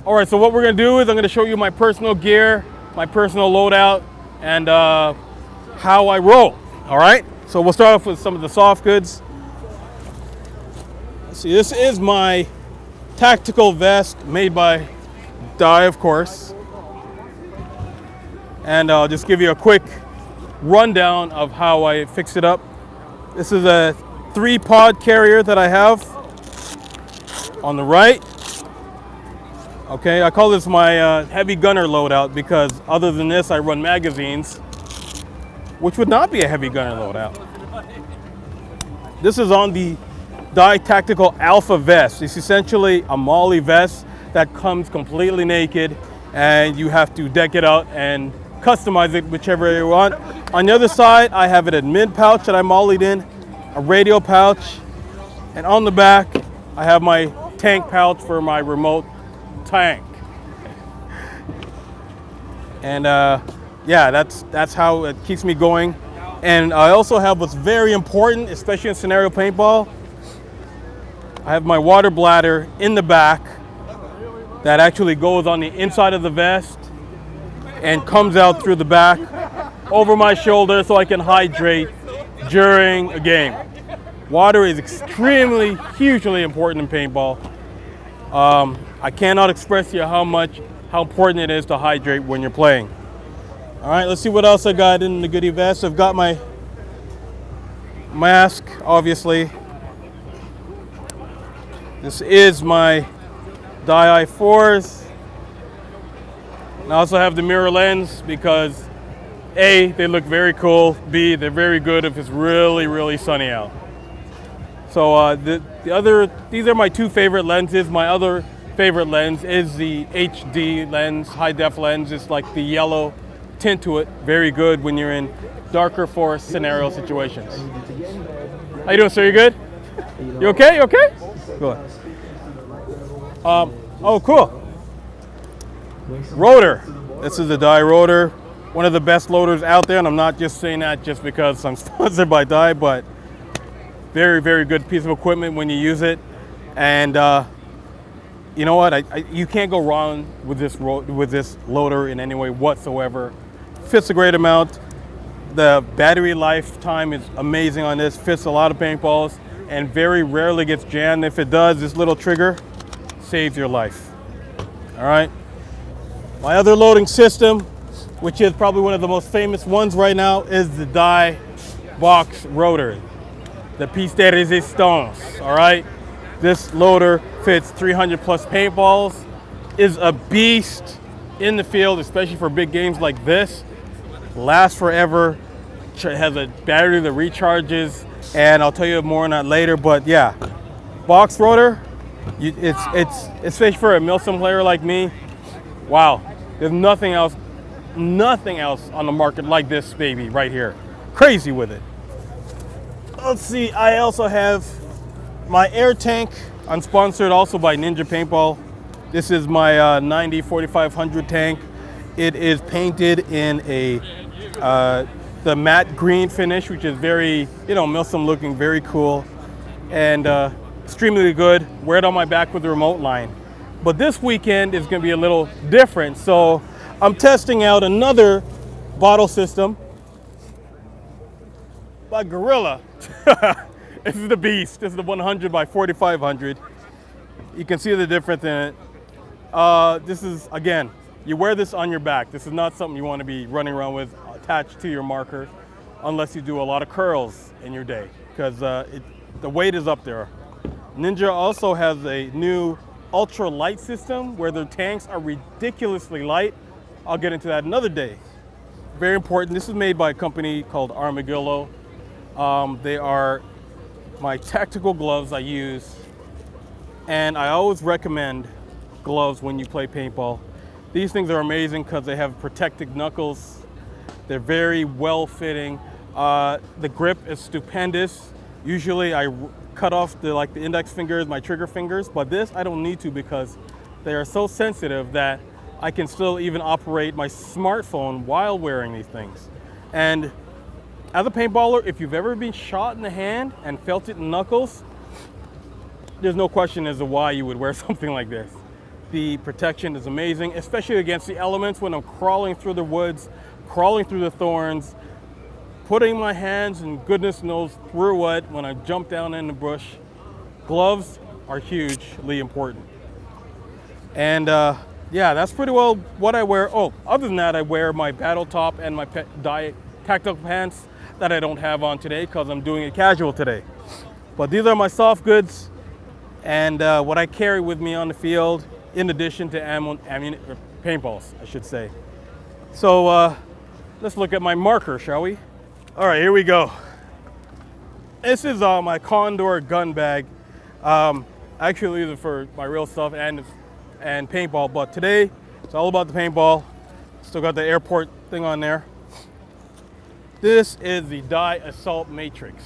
All right, so what we're gonna do is I'm gonna show you my personal gear, my personal loadout, and how I roll. All right, so we'll start off with some of the soft goods. Let's see, this is my tactical vest made by Dye, of course. And I'll just give you a quick rundown of how I fix it up. This is a 3-pod carrier that I have on the right. Okay, I call this my heavy gunner loadout because other than this, I run magazines, which would not be a heavy gunner loadout. This is on the Dye Tactical Alpha vest. It's essentially a MOLLE vest that comes completely naked, and you have to deck it out and customize it whichever you want. On the other side, I have an admin pouch that I MOLLE'd in, a radio pouch, and on the back, I have my tank pouch for my remote tank. And yeah, that's how it keeps me going. And I also have what's very important, especially in scenario paintball. I have my water bladder in the back that actually goes on the inside of the vest and comes out through the back over my shoulder so I can hydrate during a game. Water is extremely, hugely important in paintball. I cannot express to you how important it is to hydrate when you're playing. All right, let's see what else I got in the goodie vest. I've got my mask, obviously. This is my Dye i4s. And I also have the mirror lens because A, they look very cool. B, they're very good if it's really, really sunny out. So these are my 2 favorite lenses. My other favorite lens is the HD lens, high def lens. It's like the yellow tint to it. Very good when you're in darker forest scenario situations. How you doing, sir? You good? You okay? You okay? Good. Oh, cool. Rotor. This is the Dye rotor. One of the best loaders out there, and I'm not just saying that just because I'm sponsored by Dye, but very, very good piece of equipment when you use it. And you know what? You can't go wrong with this loader in any way whatsoever. Fits a great amount. The battery lifetime is amazing on this. Fits a lot of paintballs and very rarely gets jammed. If it does, this little trigger saves your life. All right. My other loading system, which is probably one of the most famous ones right now, is the Dye box rotor. The piece de resistance, all right? This loader fits 300 plus paintballs, is a beast in the field, especially for big games like this. Lasts forever, has a battery that recharges, and I'll tell you more on that later, but yeah. Box rotor, it's especially for a Milsim player like me, wow. There's nothing else on the market like this baby right here. Crazy with it. Let's see, I also have my air tank. I'm sponsored also by Ninja Paintball. This is my 90 4500 tank. It is painted in the matte green finish, which is very, Milsim looking, very cool, and extremely good. Wear it on my back with the remote line. But this weekend is going to be a little different, so I'm testing out another bottle system by Gorilla. This is the beast. This is the 100 by 4500. You can see the difference in it. This is, again, you wear this on your back. This is not something you want to be running around with attached to your marker unless you do a lot of curls in your day, because the weight is up there. Ninja also has a new ultra light system where their tanks are ridiculously light. I'll get into that another day. Very important. This is made by a company called Armadillo. They are my tactical gloves I use, and I always recommend gloves when you play paintball. These things are amazing because they have protected knuckles. They're very well fitting. The grip is stupendous. Usually I cut off the index fingers, my trigger fingers, but this I don't need to because they are so sensitive that I can still even operate my smartphone while wearing these things. And as a paintballer, if you've ever been shot in the hand and felt it in knuckles, there's no question as to why you would wear something like this. The protection is amazing, especially against the elements when I'm crawling through the woods, crawling through the thorns, putting my hands and goodness knows through what when I jump down in the bush. Gloves are hugely important. And yeah, that's pretty well what I wear. Oh, other than that, I wear my battle top and my dye tactical pants that I don't have on today because I'm doing it casual today. But these are my soft goods and what I carry with me on the field, in addition to paintballs, I should say. So let's look at my marker, shall we? All right, here we go. This is my Condor gun bag. Actually, these are for my real stuff and paintball, but today it's all about the paintball. Still got the airport thing on there. This is the Dye Assault Matrix.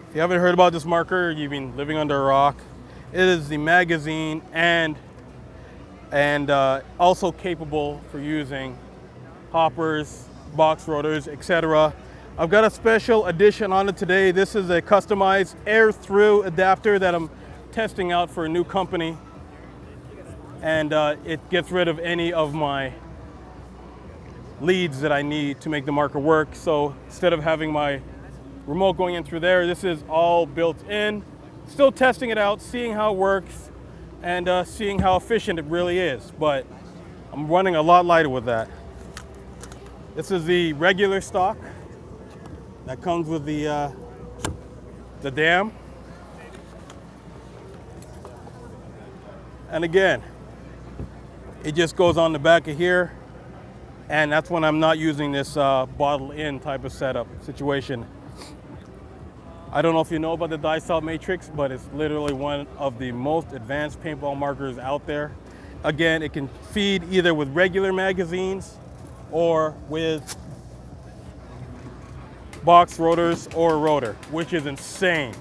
If you haven't heard about this marker, you've been living under a rock. It is the magazine and also capable for using hoppers, box rotors, etc. I've got a special edition on it today. This is a customized air through adapter that I'm testing out for a new company, and it gets rid of any of my leads that I need to make the marker work. So instead of having my remote going in through there, this is all built in. Still testing it out, seeing how it works, and seeing how efficient it really is, but I'm running a lot lighter with that. This is the regular stock that comes with the dam. And again, it just goes on the back of here, and that's when I'm not using this bottle in type of setup situation. I don't know if you know about the Dye Assault Matrix, but it's literally one of the most advanced paintball markers out there. Again, it can feed either with regular magazines or with box rotors or a rotor, which is insane.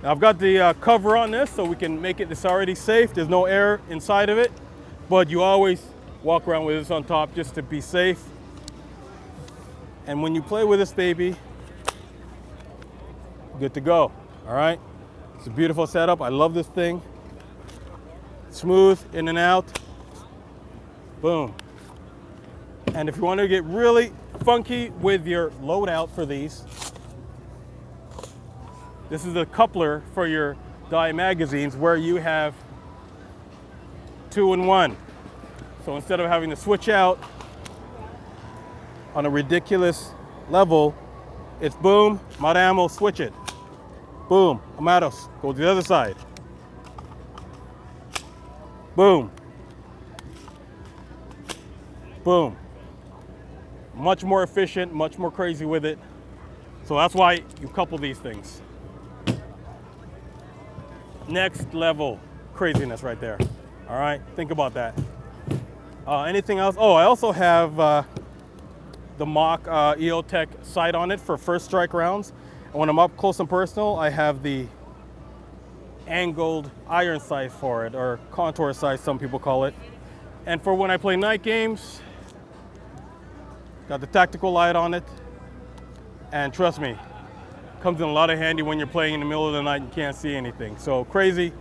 Now, I've got the cover on this so we can make it, it's already safe. There's no air inside of it, but you always walk around with this on top just to be safe. And when you play with this baby, good to go. All right, it's a beautiful setup. I love this thing. Smooth in and out. Boom. And if you want to get really funky with your loadout for these, this is a coupler for your dye magazines where you have 2-in-1. So instead of having to switch out on a ridiculous level, it's boom, I'm out of ammo, switch it. Boom, I'm out of, go to the other side. Boom. Boom. Much more efficient, much more crazy with it. So that's why you couple these things. Next level craziness right there. All right, think about that. Anything else? Oh, I also have the mock EOTech sight on it for first strike rounds. And when I'm up close and personal, I have the angled iron sight for it, or contour sight, some people call it. And for when I play night games, got the tactical light on it. And trust me, comes in a lot of handy when you're playing in the middle of the night and can't see anything. So crazy,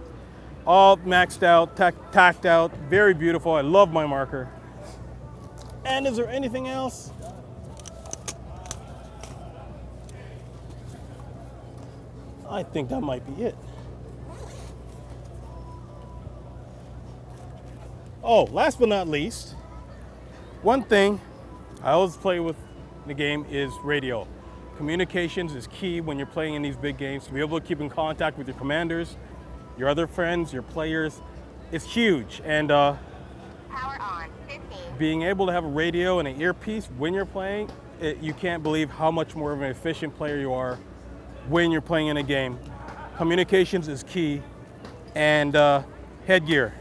all maxed out, tacked out, very beautiful. I love my marker. And is there anything else? I think that might be it. Oh, last but not least, one thing I always play with in the game is radio. Communications is key when you're playing in these big games. To be able to keep in contact with your commanders, your other friends, your players, it's huge. And power on, 15. Being able to have a radio and an earpiece when you're playing, you can't believe how much more of an efficient player you are when you're playing in a game. Communications is key. And headgear.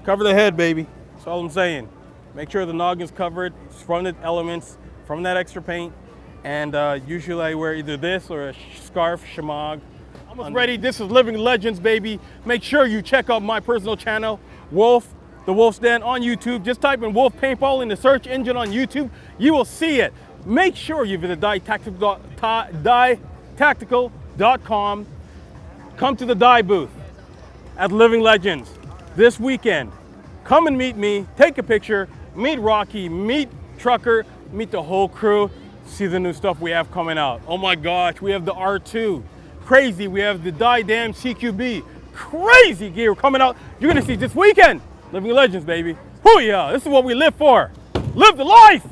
Cover the head, baby. That's all I'm saying. Make sure the noggin's covered from the elements, from that extra paint. And usually I wear either this or a scarf, shamag. Almost ready. This is Living Legends, baby. Make sure you check out my personal channel, Wolf, The Wolf's Den on YouTube. Just type in Wolf Paintball in the search engine on YouTube. You will see it. Make sure you visit dye-tactical.com. Come to the dye booth. at Living Legends this weekend. Come and meet me, take a picture, meet Rocky, meet Trucker, meet the whole crew, see the new stuff we have coming out. Oh my gosh, we have the R2. Crazy, we have the Damn CQB. Crazy gear coming out. You're gonna see this weekend. Living Legends, baby. Oh yeah, this is what we live for. Live the life!